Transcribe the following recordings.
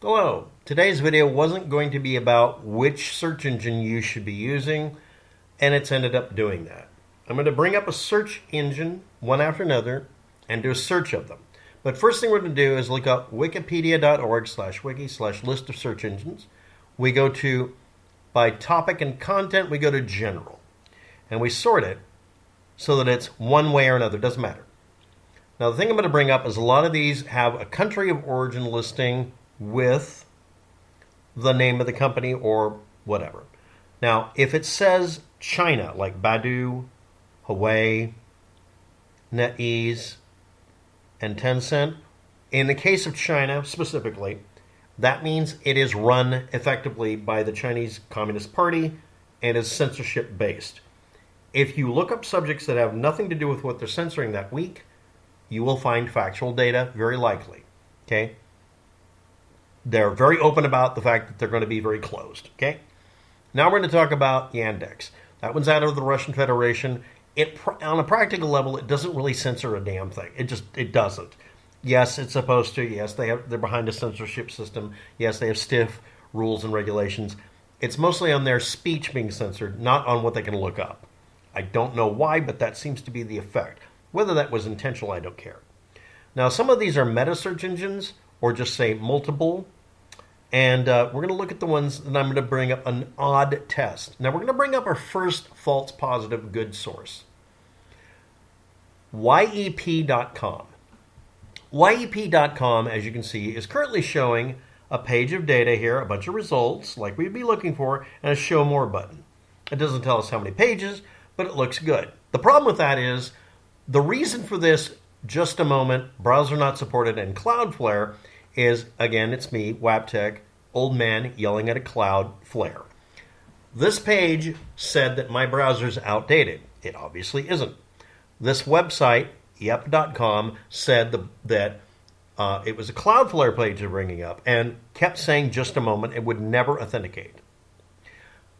Hello. Today's video wasn't going to be about which search engine you should be using, and it's ended up doing that. I'm going to bring up a search engine one after another and do a search of them. But first thing we're going to do is look up wikipedia.org/wiki/list of search engines. We go to, by topic and content, we go to general. And we sort it so that it's one way or another. It doesn't matter. Now, the thing I'm going to bring up is a lot of these have a country of origin listing with the name of the company or whatever. Now, if it says China, like Baidu, Huawei, NetEase, and Tencent, in the case of China specifically, that means it is run effectively by the Chinese Communist Party and is censorship based. If you look up subjects that have nothing to do with what they're censoring that week, you will find factual data, very likely. Okay? They're very open about the fact that they're going to be very closed. Okay? Now we're going to talk about Yandex. That one's out of the Russian Federation. On a practical level, it doesn't really censor a damn thing. It doesn't. Yes, it's supposed to. Yes, they're behind a censorship system. Yes, they have stiff rules and regulations. It's mostly on their speech being censored, not on what they can look up. I don't know why, but that seems to be the effect. Whether that was intentional, I don't care. Now, some of these are meta search engines, or just say multiple. And we're going to look at the ones, and I'm going to bring up an odd test. Now, we're going to bring up our first false positive good source. YEP.com. YEP.com, as you can see, is currently showing a page of data here, a bunch of results, like we'd be looking for, and a show more button. It doesn't tell us how many pages, but it looks good. The problem with that is, the reason for this, just a moment, browser not supported, and Cloudflare, is, again, it's me, Waptech, old man yelling at a Cloudflare. This page said that my browser's outdated. It obviously isn't. This website, yep.com, said that it was a Cloudflare page they're bringing up and kept saying just a moment. It would never authenticate.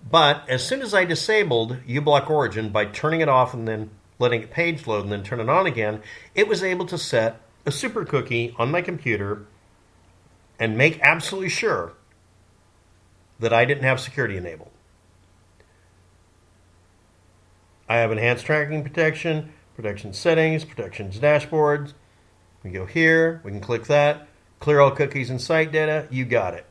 But as soon as I disabled uBlock Origin by turning it off and then letting it page load and then turn it on again, it was able to set a super cookie on my computer and make absolutely sure that I didn't have security enabled. I have enhanced tracking protection, protection settings, protections dashboards. We go here, we can click that, clear all cookies and site data, you got it.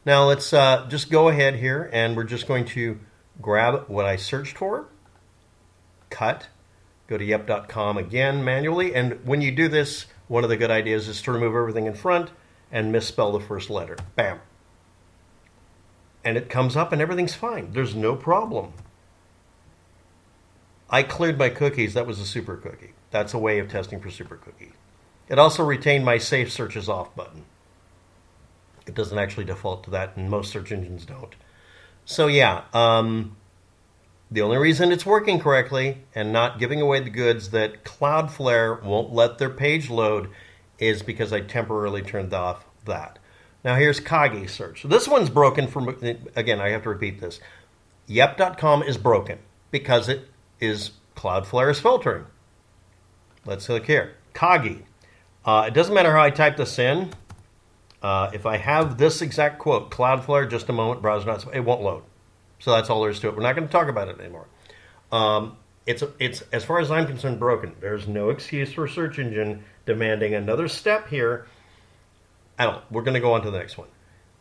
Now let's just go ahead here and we're just going to grab what I searched for, cut, go to yep.com again manually, and when you do this, one of the good ideas is to remove everything in front and misspell the first letter. Bam. And it comes up and everything's fine. There's no problem. I cleared my cookies. That was a super cookie. That's a way of testing for super cookie. It also retained my Safe Searches Off button. It doesn't actually default to that, and most search engines don't. So yeah, the only reason it's working correctly and not giving away the goods that Cloudflare won't let their page load is because I temporarily turned off that. Now here's Kagi search. So this one's broken from, again, I have to repeat this. Yep.com is broken because it is Cloudflare's filtering. Let's look here. Kagi. It doesn't matter how I type this in. If I have this exact quote, Cloudflare, just a moment, browser not, it won't load. So that's all there is to it. We're not going to talk about it anymore. It's as far as I'm concerned, broken. There's no excuse for a search engine demanding another step here. We're going to go on to the next one.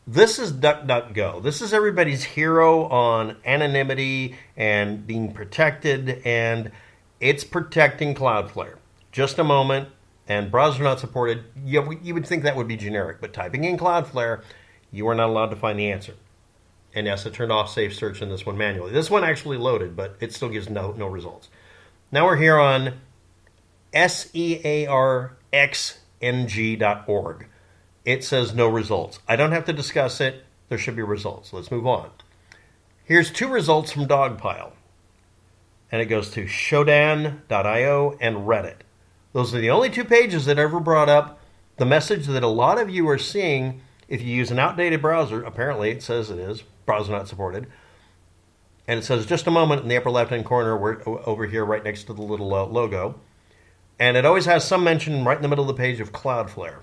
This is DuckDuckGo. This is everybody's hero on anonymity and being protected, and it's protecting Cloudflare. Just a moment, and browser not supported. You would think that would be generic, but typing in Cloudflare, you are not allowed to find the answer. And yes, I turned off Safe Search in this one manually. This one actually loaded, but it still gives no results. Now we're here on searxng.org. It says no results. I don't have to discuss it. There should be results. Let's move on. Here's two results from Dogpile. And it goes to shodan.io and Reddit. Those are the only two pages that ever brought up the message that a lot of you are seeing if you use an outdated browser. Apparently it says it is. Browser not supported. And it says just a moment in the upper left-hand corner over here right next to the little logo. And it always has some mention right in the middle of the page of Cloudflare.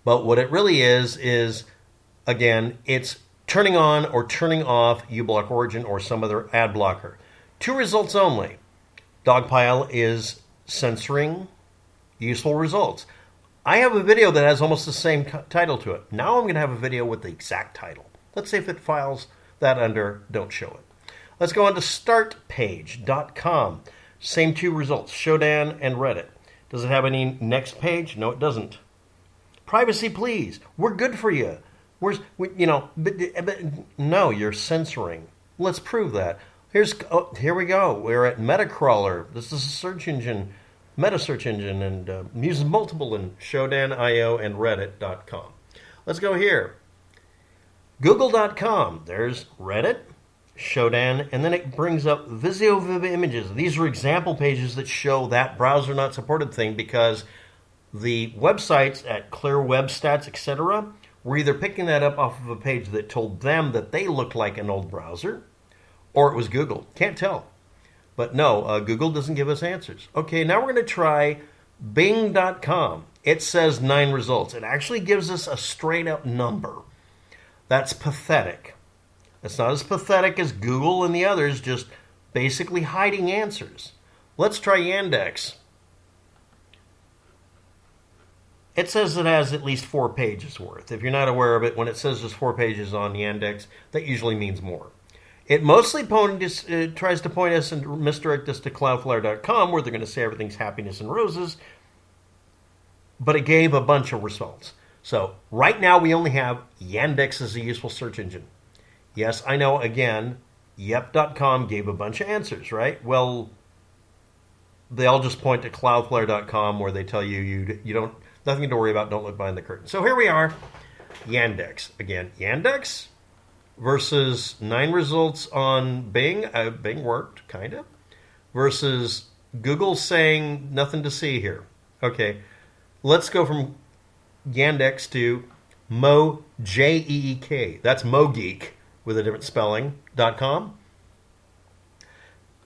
But what it really is again, it's turning on or turning off uBlock Origin or some other ad blocker. 2 results only. Dogpile is censoring useful results. I have a video that has almost the same title to it. Now I'm going to have a video with the exact title. Let's see if it files that under don't show it. Let's go on to startpage.com. Same 2 results, Shodan and Reddit. Does it have any next page? No, it doesn't. Privacy, please. We're good for you. But no, you're censoring. Let's prove that. Here we go. We're at metacrawler. This is a search engine, meta search engine, and uses multiple in Shodan.io and Reddit.com. Let's go here. Google.com. There's Reddit, Shodan, and then it brings up VisioVib images. These are example pages that show that browser not supported thing because the websites at Clear Web Stats, etc., were either picking that up off of a page that told them that they looked like an old browser, or it was Google. Can't tell. But no, Google doesn't give us answers. Okay, now we're going to try Bing.com. It says 9 results. It actually gives us a straight up number. That's pathetic. It's not as pathetic as Google and the others, just basically hiding answers. Let's try Yandex. It says it has at least 4 pages worth. If you're not aware of it, when it says there's 4 pages on Yandex, that usually means more. It mostly tries to point us and misdirect us to Cloudflare.com, where they're going to say everything's happiness and roses, but it gave a bunch of results. So right now we only have Yandex as a useful search engine. Yes, I know, again, yep.com gave a bunch of answers, right? Well, they all just point to Cloudflare.com where they tell you don't nothing to worry about, don't look behind the curtain. So here we are, Yandex. Again, Yandex versus 9 results on Bing. Bing worked, kind of. Versus Google saying nothing to see here. Okay, let's go from Yandex to mojeek. That's mojeek with a different spelling, .com.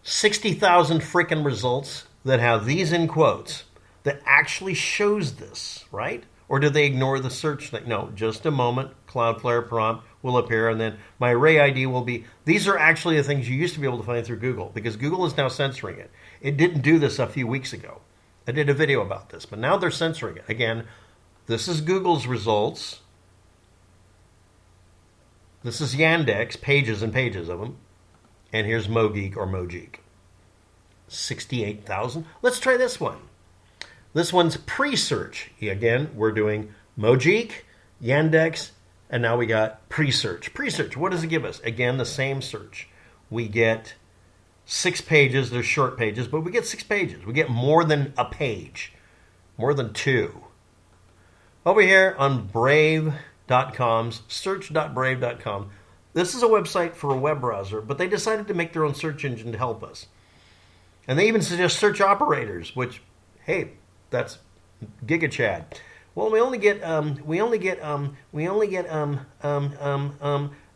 60,000 freaking results that have these in quotes that actually shows this, right? Or do they ignore the search thing? No, just a moment. Cloudflare prompt will appear, and then my array ID will be... These are actually the things you used to be able to find through Google, because Google is now censoring it. It didn't do this a few weeks ago. I did a video about this, but now they're censoring it. Again, this is Google's results. This is Yandex, pages and pages of them. And here's mojeek or mojeek. 68,000. Let's try this one. This one's presearch. Again, we're doing mojeek, Yandex, and now we got presearch. Presearch, what does it give us? Again, the same search. We get 6 pages. They're short pages, but we get 6 pages. We get more than a page, more than 2. Over here on Brave.com's search.brave.com, this is a website for a web browser, but they decided to make their own search engine to help us. And they even suggest search operators, which, hey, that's GigaChad. Well, we only get an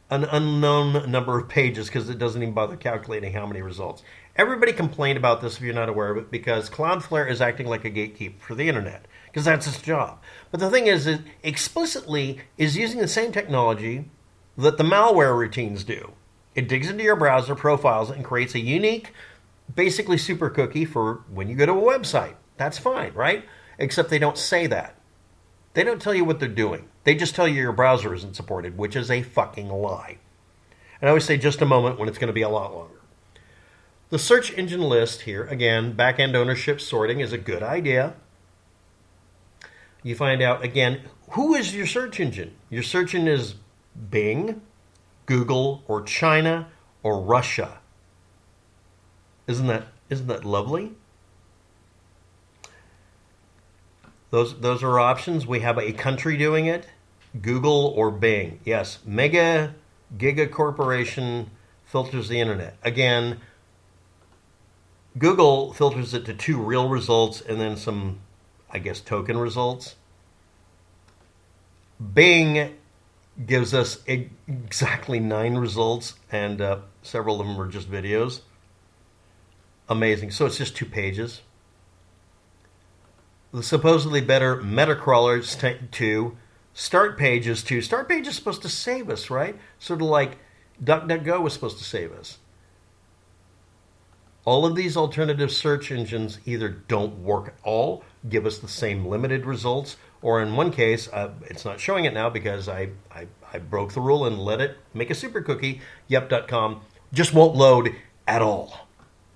unknown number of pages because it doesn't even bother calculating how many results. Everybody complained about this if you're not aware of it, because Cloudflare is acting like a gatekeeper for the internet, because that's its job. But the thing is, it explicitly is using the same technology that the malware routines do. It digs into your browser, profiles it, and creates a unique, basically super cookie for when you go to a website. That's fine, right? Except they don't say that. They don't tell you what they're doing. They just tell you your browser isn't supported, which is a fucking lie. And I always say just a moment when it's going to be a lot longer. The search engine list here, again, back-end ownership sorting is a good idea. You find out, again, who is your search engine? Your search engine is Bing, Google, or China, or Russia. Isn't that lovely? Those are options. We have a country doing it, Google or Bing. Yes, mega giga corporation filters the internet. Again, Google filters it to 2 real results and then some, I guess, token results. Bing gives us exactly 9 results, and several of them are just videos. Amazing. So it's just 2 pages. The supposedly better metacrawler is 2. Startpage is too. Startpage is supposed to save us, right? Sort of like DuckDuckGo was supposed to save us. All of these alternative search engines either don't work at all, give us the same limited results, or in one case, it's not showing it now because I broke the rule and let it make a super cookie. Yep.com just won't load at all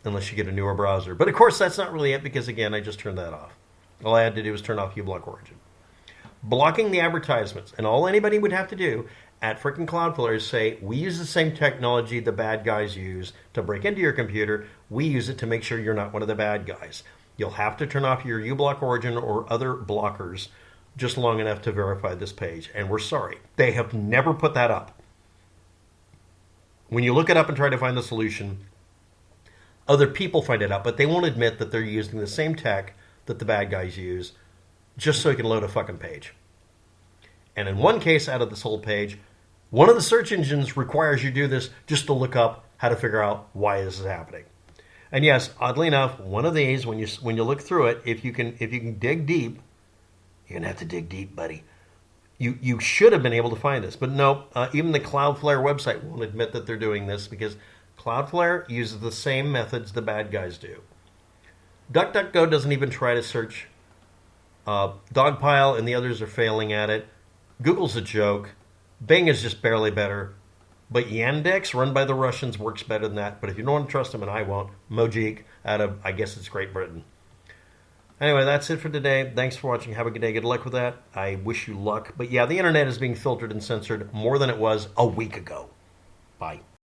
unless you get a newer browser. But of course, that's not really it because, again, I just turned that off. All I had to do was turn off uBlock Origin. Blocking the advertisements, and all anybody would have to do at frickin' Cloudflare is say, we use the same technology the bad guys use to break into your computer. We use it to make sure you're not one of the bad guys. You'll have to turn off your uBlock Origin or other blockers just long enough to verify this page. And we're sorry. They have never put that up. When you look it up and try to find the solution, other people find it out, but they won't admit that they're using the same tech that the bad guys use just so you can load a fucking page. And in one case out of this whole page, one of the search engines requires you do this just to look up how to figure out why this is happening. And yes, oddly enough, one of these, when you look through it, if you can dig deep, you're gonna have to dig deep, buddy. You should have been able to find this, but no, even the Cloudflare website won't admit that they're doing this because Cloudflare uses the same methods the bad guys do. DuckDuckGo doesn't even try to search. Dogpile and the others are failing at it. Google's a joke. Bing is just barely better. But Yandex, run by the Russians, works better than that. But if you don't want to trust them, and I won't, Mojeek out of, I guess it's Great Britain. Anyway, that's it for today. Thanks for watching. Have a good day. Good luck with that. I wish you luck. But yeah, the internet is being filtered and censored more than it was a week ago. Bye.